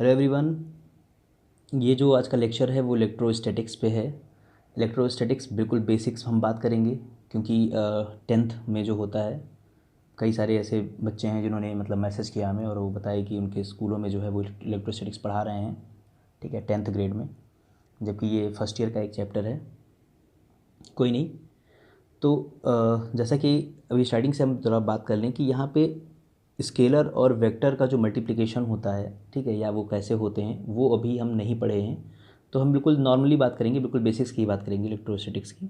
Hello everyone. ये जो आज का लेक्चर है वो इलेक्ट्रोस्टैटिक्स पे है। इलेक्ट्रोस्टैटिक्स बिल्कुल बेसिक्स हम बात करेंगे, क्योंकि टेंथ में जो होता है कई सारे ऐसे बच्चे हैं जिन्होंने मतलब मैसेज किया हमें और वो बताए कि उनके स्कूलों में जो है वो इलेक्ट्रोस्टैटिक्स पढ़ा रहे हैं, ठीक है, टेंथ ग्रेड में, जबकि ये फर्स्ट ईयर का एक चैप्टर है। कोई नहीं। तो जैसा कि अभी स्टार्टिंग से हम ज़रा बात कर लें कि यहाँ पे स्केलर और वेक्टर का जो मल्टीप्लिकेशन होता है, ठीक है, या वो कैसे होते हैं वो अभी हम नहीं पढ़े हैं। तो हम बिल्कुल नॉर्मली बात करेंगे, बिल्कुल बेसिक्स की बात करेंगे इलेक्ट्रोस्टैटिक्स की।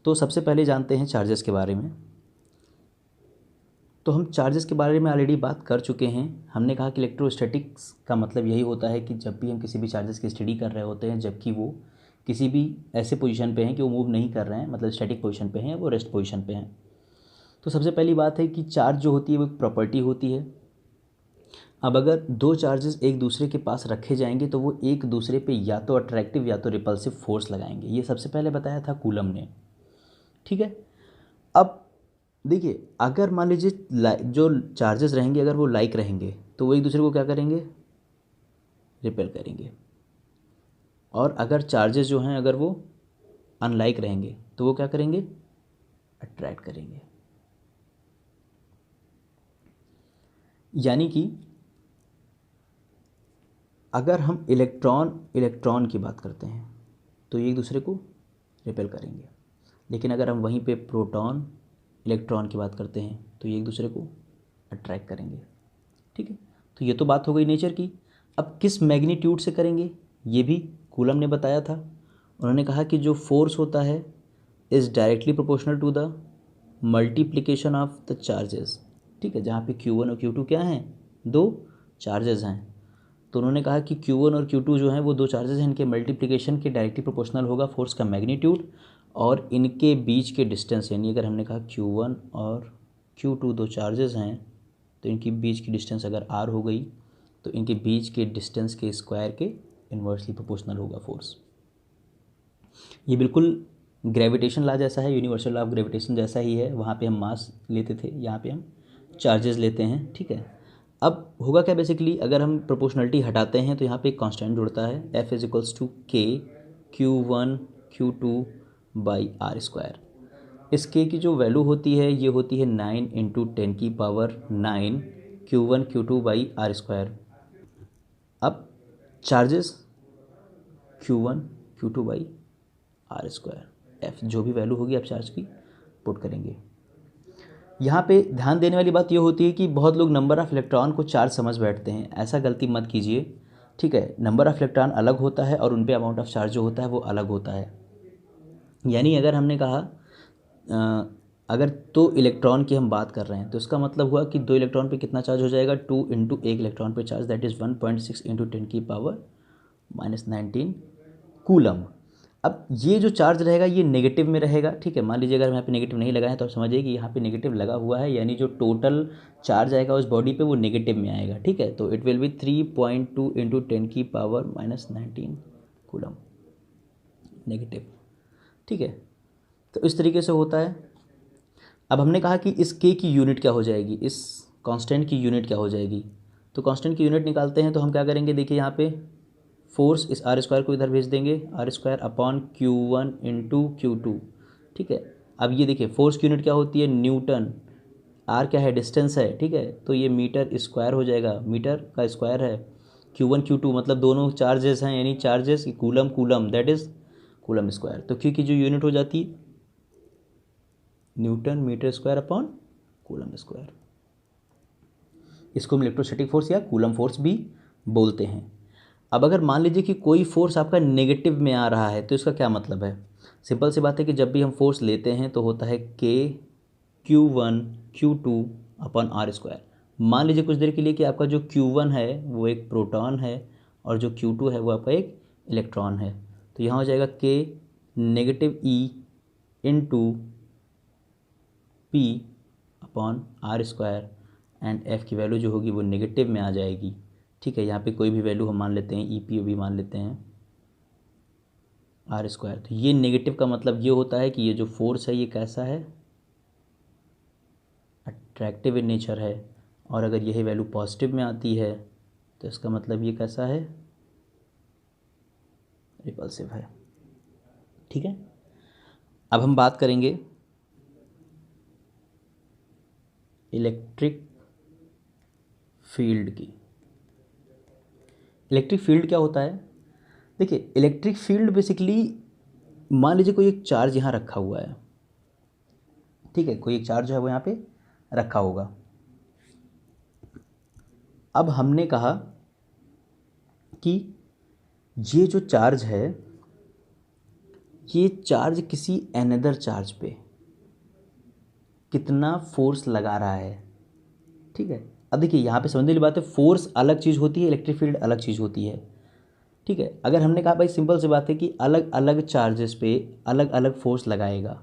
तो सबसे पहले जानते हैं चार्जेस के बारे में। तो हम चार्जेस के बारे में ऑलरेडी बात कर चुके हैं। हमने कहा कि इलेक्ट्रोस्टैटिक्स का मतलब यही होता है कि जब भी हम किसी भी चार्जेस की स्टडी कर रहे होते हैं, जबकि वो किसी भी ऐसे पोजीशन पे हैं कि वो मूव नहीं कर रहे हैं, मतलब स्टैटिक पोजीशन पे हैं, वो रेस्ट पोजीशन पे हैं। तो सबसे पहली बात है कि चार्ज जो होती है वो एक प्रॉपर्टी होती है। अब अगर दो चार्जेस एक दूसरे के पास रखे जाएंगे तो वो एक दूसरे पे या तो अट्रैक्टिव या तो रिपल्सिव फोर्स लगाएंगे। ये सबसे पहले बताया था कूलम ने, ठीक है। अब देखिए, अगर मान लीजिए जो चार्जेस रहेंगे अगर वो लाइक रहेंगे तो वो एक दूसरे को क्या करेंगे, रिपेल करेंगे। और अगर चार्जेस जो हैं अगर वो अनलाइक रहेंगे तो वो क्या करेंगे, अट्रैक्ट करेंगे। यानी कि अगर हम इलेक्ट्रॉन इलेक्ट्रॉन की बात करते हैं तो ये एक दूसरे को रिपेल करेंगे, लेकिन अगर हम वहीं पे प्रोटॉन इलेक्ट्रॉन की बात करते हैं तो ये एक दूसरे को अट्रैक्ट करेंगे, ठीक है। तो ये तो बात हो गई नेचर की। अब किस मैग्नीट्यूड से करेंगे ये भी कूलम ने बताया था। उन्होंने कहा कि जो फोर्स होता है is directly proportional to the multiplication of the charges, ठीक है, जहाँ पे Q1 और Q2 क्या हैं, दो चार्जेस हैं। तो उन्होंने कहा कि Q1 और Q2 जो हैं वो दो चार्जेस हैं, इनके मल्टीप्लिकेशन के डायरेक्टली प्रोपोर्शनल होगा फोर्स का मैग्नीट्यूड और इनके बीच के डिस्टेंस। यानी अगर हमने कहा Q1 और Q2 दो चार्जेस हैं तो इनकी बीच की डिस्टेंस अगर R हो गई तो इनके बीच के डिस्टेंस के स्क्वायर के इन्वर्सली प्रोपोर्शनल होगा फोर्स। ये बिल्कुल ग्रेविटेशन लॉ जैसा है, यूनिवर्सल लॉ ऑफ ग्रेविटेशन जैसा ही है। वहाँ पे हम मास लेते थे, यहाँ पे हम चार्जेस लेते हैं, ठीक है। अब होगा क्या, बेसिकली अगर हम प्रोपोर्शनलिटी हटाते हैं तो यहाँ पे एक कांस्टेंट जुड़ता है, F इज इक्वल्स टू के Q1 Q2 by R square. इस के की जो वैल्यू होती है ये होती है 9 into 10⁹ Q1 Q2 by R square. अब charges Q1 Q2 by R square, F जो भी वैल्यू होगी आप चार्ज की पुट करेंगे। यहाँ पे ध्यान देने वाली बात ये होती है कि बहुत लोग नंबर ऑफ़ इलेक्ट्रॉन को चार्ज समझ बैठते हैं, ऐसा गलती मत कीजिए, ठीक है। नंबर ऑफ़ इलेक्ट्रॉन अलग होता है और उन पे अमाउंट ऑफ चार्ज जो होता है वो अलग होता है। यानी अगर हमने कहा अगर दो इलेक्ट्रॉन की हम बात कर रहे हैं तो इसका मतलब हुआ कि दो इलेक्ट्रॉन पे कितना चार्ज हो जाएगा, 2 इंटू एक इलेक्ट्रॉन पे charge, that is 1.6 into 10⁻⁻⁹ coulomb. अब ये जो चार्ज रहेगा ये नेगेटिव में रहेगा, ठीक है। मान लीजिए अगर हम यहाँ पे नेगेटिव नहीं लगाएं तो आप समझिए कि यहाँ पे नेगेटिव लगा हुआ है, यानी जो टोटल चार्ज आएगा उस बॉडी पे वो नेगेटिव में आएगा, ठीक है। तो it will be 3.2 into 10⁻⁻⁹ coulomb negative, ठीक है। तो इस तरीके से होता है। अब हमने कहा कि इस के की यूनिट क्या हो जाएगी, इस कांस्टेंट की यूनिट क्या हो जाएगी। तो कांस्टेंट की यूनिट निकालते हैं तो हम क्या करेंगे, देखिए यहाँ पे फोर्स इस आर स्क्वायर को इधर भेज देंगे, are square upon Q1 into Q2, ठीक है। अब ये देखिए फोर्स की यूनिट क्या होती है, न्यूटन, आर क्या है, डिस्टेंस है, ठीक है। तो ये मीटर स्क्वायर हो जाएगा, मीटर का स्क्वायर है। Q1 Q2 मतलब दोनों चार्जेस हैं, यानी charges coulomb coulomb, that is coulomb square. तो क्यू की जो यूनिट हो जाती है newton metre square upon coulomb square. इसको हम इलेक्ट्रोस्टैटिक फोर्स या कूलम फोर्स भी बोलते हैं। अब अगर मान लीजिए कि कोई फोर्स आपका नेगेटिव में आ रहा है तो इसका क्या मतलब है, सिंपल सी बात है कि जब भी हम फोर्स लेते हैं तो होता है के Q1 Q2 upon R square. मान लीजिए कुछ देर के लिए कि आपका जो Q1 है वो एक प्रोटॉन है और जो Q2 है वो आपका एक इलेक्ट्रॉन है। तो यहाँ हो जाएगा K negative E into P upon R square and F की वैल्यू जो होगी वो नेगेटिव में आ जाएगी, ठीक है। यहाँ पे कोई भी वैल्यू हम मान लेते हैं, ई पी भी मान लेते हैं, आर स्क्वायर। तो ये नेगेटिव का मतलब ये होता है कि ये जो फोर्स है ये कैसा है, अट्रैक्टिव इन नेचर है। और अगर यही वैल्यू पॉजिटिव में आती है तो इसका मतलब ये कैसा है, रिपल्सिव है। ठीक है, अब हम बात करेंगे इलेक्ट्रिक फील्ड की। इलेक्ट्रिक फील्ड क्या होता है? देखिए, इलेक्ट्रिक फील्ड बेसिकली, मान लीजिए कोई एक चार्ज यहाँ रखा हुआ है, ठीक है, कोई एक चार्ज जो है वो यहाँ पे रखा होगा। अब हमने कहा कि ये जो चार्ज है, ये चार्ज किसी अनदर चार्ज पे कितना फोर्स लगा रहा है। ठीक है, अब देखिए यहाँ पे समझने वाली बात है, फोर्स अलग चीज़ होती है, इलेक्ट्रिक फील्ड अलग चीज़ होती है। ठीक है, अगर हमने कहा भाई सिंपल सी बात है कि अलग अलग चार्जेस पे अलग अलग फोर्स लगाएगा,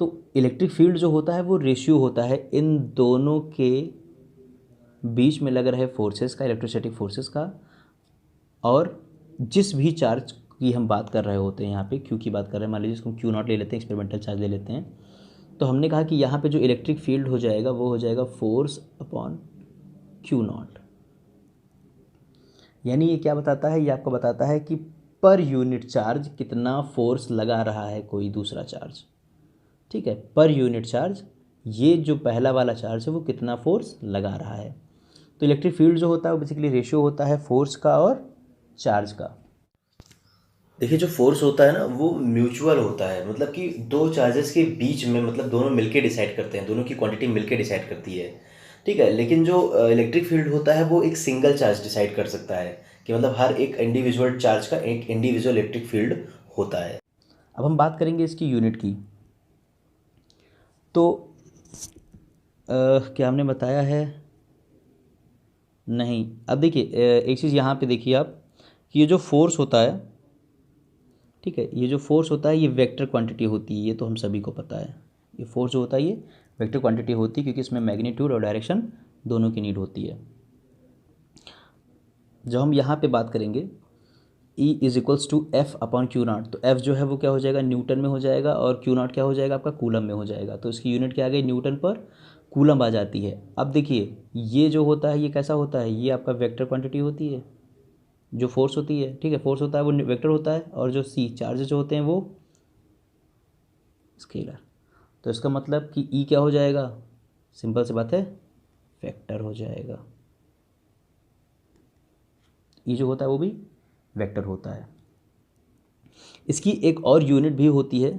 तो इलेक्ट्रिक फील्ड जो होता है वो रेशियो होता है इन दोनों के बीच में लग रहे फोर्सेस का, इलेक्ट्रोस्टैटिक फोर्सेस का, और जिस भी चार्ज की हम बात कर रहे होते हैं, यहाँ पे क्यू की बात कर रहे हैं, मान लीजिए इसको क्यू नॉट ले लेते हैं, एक्सपेरिमेंटल चार्ज ले लेते हैं, तो हमने कहा कि यहाँ पे जो इलेक्ट्रिक फील्ड हो जाएगा वो हो जाएगा फोर्स अपॉन क्यू नॉट। यानी ये क्या बताता है, ये आपको बताता है कि पर यूनिट चार्ज कितना फोर्स लगा रहा है कोई दूसरा चार्ज। ठीक है, पर यूनिट चार्ज ये जो पहला वाला चार्ज है वो कितना फोर्स लगा रहा है। तो इलेक्ट्रिक फील्ड जो होता है वो बेसिकली रेशियो होता है फोर्स का और चार्ज का। देखिए, जो फोर्स होता है ना वो म्यूचुअल होता है, मतलब कि दो चार्जेस के बीच में, मतलब दोनों मिलके डिसाइड करते हैं, दोनों की क्वांटिटी मिलके डिसाइड करती है। ठीक है, लेकिन जो इलेक्ट्रिक फील्ड होता है वो एक सिंगल चार्ज डिसाइड कर सकता है, कि मतलब हर एक इंडिविजुअल चार्ज का एक इंडिविजुअल इलेक्ट्रिक फील्ड होता है। अब हम बात करेंगे इसकी यूनिट की। तो क्या हमने बताया है? नहीं। अब देखिए एक चीज़ यहाँ पे देखिए आप, कि ये जो फोर्स होता है, ठीक है, ये जो फोर्स होता है ये वेक्टर क्वांटिटी होती है, ये तो हम सभी को पता है। ये फोर्स जो होता है ये वेक्टर क्वांटिटी होती है, क्योंकि इसमें मैग्नीट्यूड और डायरेक्शन दोनों की नीड होती है। जब हम यहाँ पे बात करेंगे E is equals to F upon Q naught, तो एफ जो है वो क्या हो जाएगा, न्यूटन में हो जाएगा, और क्यू नॉट क्या हो जाएगा आपका, कूलम में हो जाएगा। तो इसकी यूनिट क्या आ गई, न्यूटन पर कूलम आ जाती है। अब देखिए ये जो होता है ये कैसा होता है, ये आपका वेक्टर क्वांटिटी होती है, जो फोर्स होती है। ठीक है, फोर्स होता है वो वेक्टर होता है, और जो सी चार्जेस जो होते हैं वो स्केलर। तो इसका मतलब कि ई क्या हो जाएगा, सिंपल सी बात है, वेक्टर हो जाएगा। ई जो होता है वो भी वेक्टर होता है। इसकी एक और यूनिट भी होती है,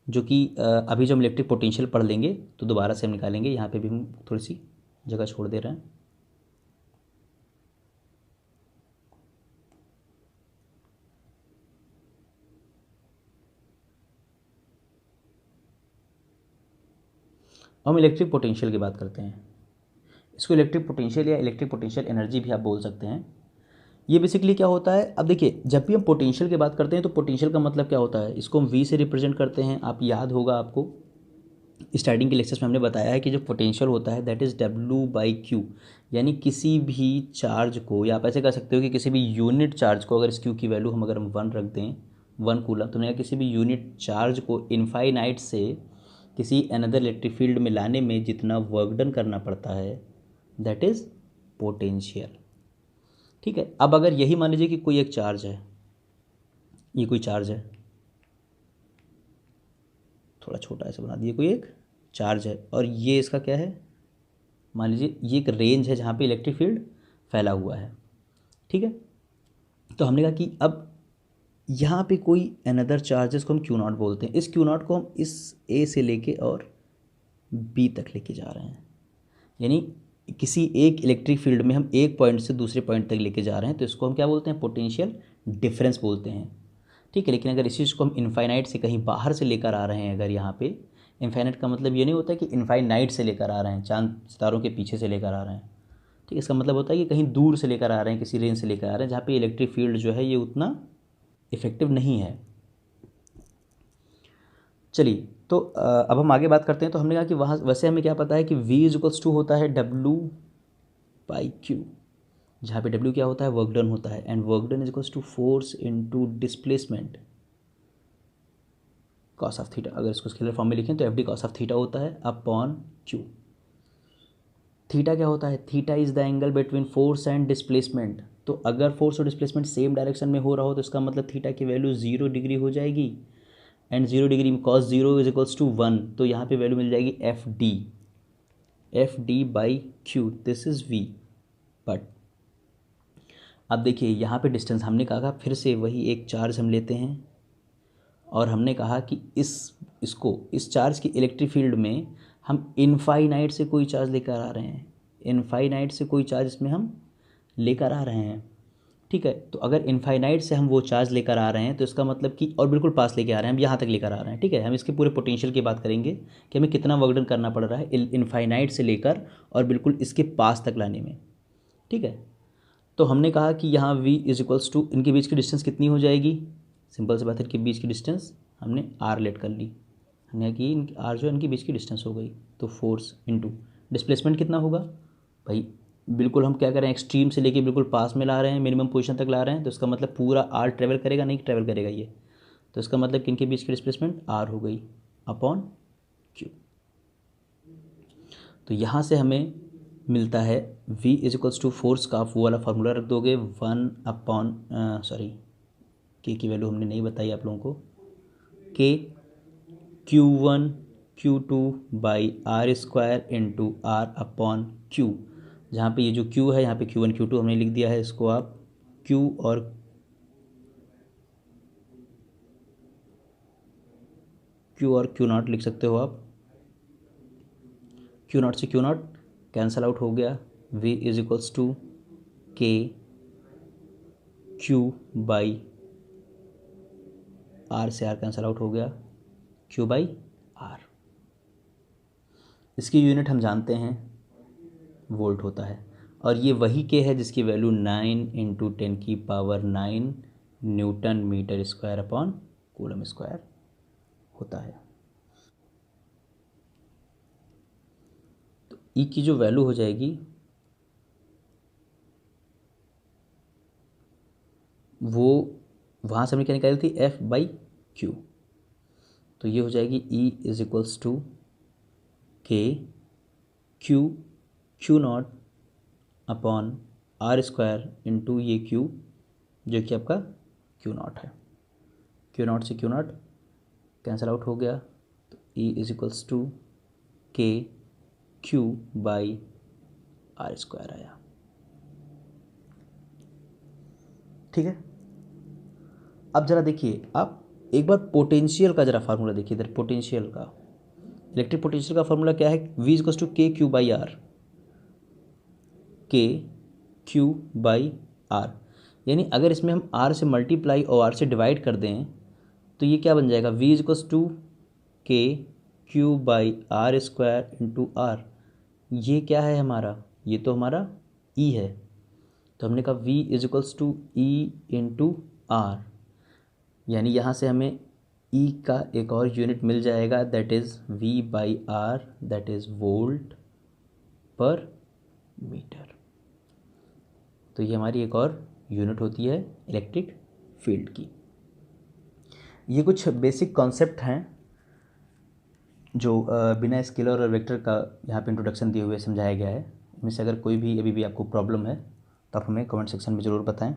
जो कि अभी जब हम इलेक्ट्रिक पोटेंशियल पढ़ लेंगे तो दोबारा से हम निकालेंगे। यहाँ पे भी हम थोड़ी सी जगह छोड़ दे रहे हैं। हम इलेक्ट्रिक पोटेंशियल की बात करते हैं। इसको इलेक्ट्रिक पोटेंशियल या इलेक्ट्रिक पोटेंशियल एनर्जी भी आप बोल सकते हैं। ये बेसिकली क्या होता है, अब देखिए जब भी हम पोटेंशियल की बात करते हैं तो पोटेंशियल का मतलब क्या होता है, इसको हम वी से रिप्रेजेंट करते हैं। आप याद होगा आपको, स्टार्टिंग के लेक्चर्स में हमने बताया है कि जो पोटेंशियल होता है that is W by Q. यानी किसी भी चार्ज को, या आप ऐसे कह सकते हो कि किसी भी यूनिट चार्ज को, अगर इस क्यू की वैल्यू हम अगर हम 1 रख दें, 1 कूलम, तो नहीं, किसी भी यूनिट चार्ज को इनफाइनाइट से किसी अनदर इलेक्ट्रिक फील्ड में लाने में जितना वर्क डन करना पड़ता है दैट इज़ पोटेंशियल। ठीक है, अब अगर यही मान लीजिए कि कोई एक चार्ज है, ये कोई चार्ज है, थोड़ा छोटा ऐसे बना दिए, कोई एक चार्ज है, और ये इसका क्या है, मान लीजिए ये एक रेंज है जहाँ पे इलेक्ट्रिक फील्ड फैला हुआ है। ठीक है, तो हमने कहा कि अब यहाँ पे कोई अनदर चार्जेस को हम क्यू नॉट बोलते हैं। इस क्यू नॉट को हम इस ए से लेके और बी तक लेके जा रहे हैं, यानी किसी एक इलेक्ट्रिक फील्ड में हम एक पॉइंट से दूसरे पॉइंट तक लेके जा रहे हैं, तो इसको हम क्या बोलते हैं, पोटेंशियल डिफरेंस बोलते हैं। ठीक है, लेकिन अगर इस चीज़ को हम इनफाइनाइट से कहीं बाहर से लेकर आ रहे हैं, अगर यहाँ पे इनफाइनाइट का मतलब ये नहीं होता कि इनफाइनाइट से लेकर आ रहे हैं, चांद सितारों के पीछे से लेकर आ रहे हैं। ठीक है, इसका मतलब होता है कि कहीं दूर से लेकर आ रहे हैं, किसी रेंज से लेकर आ रहे हैं जहाँ पे इलेक्ट्रिक फील्ड जो है ये उतना इफेक्टिव नहीं है। चलिए, तो अब हम आगे बात करते हैं। तो हमने कहा कि वहाँ वैसे हमें क्या पता है कि V इज इक्वल्स टू होता है डब्ल्यू बाई क्यू, जहाँ पे W क्या होता है, वर्क डन होता है, and work done is equals to force into displacement cos of theta. अगर इसको स्केलर फॉर्म में लिखें तो FD कॉस ऑफ थीटा होता है अपॉन क्यू। थीटा क्या होता है, theta is the angle between force and displacement. तो अगर फोर्स और डिस्प्लेसमेंट सेम डायरेक्शन में हो रहा हो तो इसका मतलब थीटा की वैल्यू 0 डिग्री हो जाएगी, एंड 0 डिग्री में cos 0 इज इक्वल्स टू 1, तो यहाँ पे वैल्यू मिल जाएगी F D by Q, this is V. But अब देखिए यहाँ पे डिस्टेंस हमने कहा फिर से वही एक चार्ज हम लेते हैं और हमने कहा कि इस चार्ज की इलेक्ट्रिक फील्ड में हम इनफाइनाइट से कोई चार्ज लेकर आ रहे हैं, इनफाइनाइट से कोई चार्ज इसमें हम लेकर आ रहे हैं, ठीक है। तो अगर इनफाइनाइट से हम वो चार्ज लेकर आ रहे हैं तो इसका मतलब कि, और बिल्कुल पास लेके आ रहे हैं, हम यहाँ तक लेकर आ रहे हैं, ठीक है। हम इसके पूरे पोटेंशियल की बात करेंगे कि हमें कितना वर्क डन करना पड़ रहा है इनफाइनाइट से लेकर और बिल्कुल इसके पास तक लाने में, ठीक है। तो हमने कहा कि यहाँ v इज इक्वल्स टू, इनके बीच की डिस्टेंस कितनी हो जाएगी, सिंपल सी बात है, इनके बीच की डिस्टेंस हमने r लेट कर ली, हमने कहा कि r जो है इनके बीच की डिस्टेंस हो गई, तो फोर्स इनटू डिस्प्लेसमेंट कितना होगा भाई, बिल्कुल हम क्या करें, एक्सट्रीम से लेके बिल्कुल पास में ला रहे हैं, मिनिमम पोजीशन तक ला रहे हैं, तो इसका मतलब पूरा r ट्रेवल करेगा, नहीं ट्रेवल करेगा ये, तो इसका मतलब कि इनके बीच की डिस्प्लेसमेंट r हो गई अपॉन q। तो यहाँ से हमें मिलता है v is equals to force का वो वाला फार्मूला रख दोगे 1 अपॉन सॉरी k की वैल्यू हमने नहीं बताई आप लोगों को, k q1 q2 by R square into R upon q, जहाँ पे ये जो q है यहाँ पे q1 q2 हमने लिख दिया है, इसको आप q और q0 लिख सकते हो आप, q0 से q0 कैंसल आउट हो गया, v is equals to k q by r से r कैंसल आउट हो गया, q बाई r। इसकी यूनिट हम जानते हैं वोल्ट होता है, और ये वही k है जिसकी value 9 into 10⁹ newton metre square upon coulomb square होता है। तो E की जो वैल्यू हो जाएगी वो वहाँ से हमने क्या निकाली थी, F बाई Q, तो ये हो जाएगी E is equals to K Q0 upon R square into ये Q जो कि आपका Q0 है, Q0 से Q0 कैंसल आउट हो गया, तो E is equals to K Q by R square आया, ठीक है। अब ज़रा देखिए, आप एक बार पोटेंशियल का ज़रा फार्मूला देखिए, इधर पोटेंशियल का, इलेक्ट्रिक पोटेंशियल का फार्मूला क्या है, v equals to K Q by are, के क्यू बाई आर, यानी अगर इसमें हम r से मल्टीप्लाई और r से डिवाइड कर दें तो ये क्या बन जाएगा, v equals to K Q by R square into R. ये क्या है हमारा, ये तो हमारा e है, तो हमने कहा v is equals to E into R, यानी यहाँ से हमें E का एक और यूनिट मिल जाएगा, that is V by R, that is volt per metre. तो ये हमारी एक और यूनिट होती है इलेक्ट्रिक फील्ड की। ये कुछ बेसिक कॉन्सेप्ट हैं जो बिना स्केलर और वेक्टर का यहाँ पे इंट्रोडक्शन दिए हुए समझाया गया है। इनमें से अगर कोई भी अभी भी आपको प्रॉब्लम है तो आप हमें कमेंट सेक्शन में ज़रूर बताएं।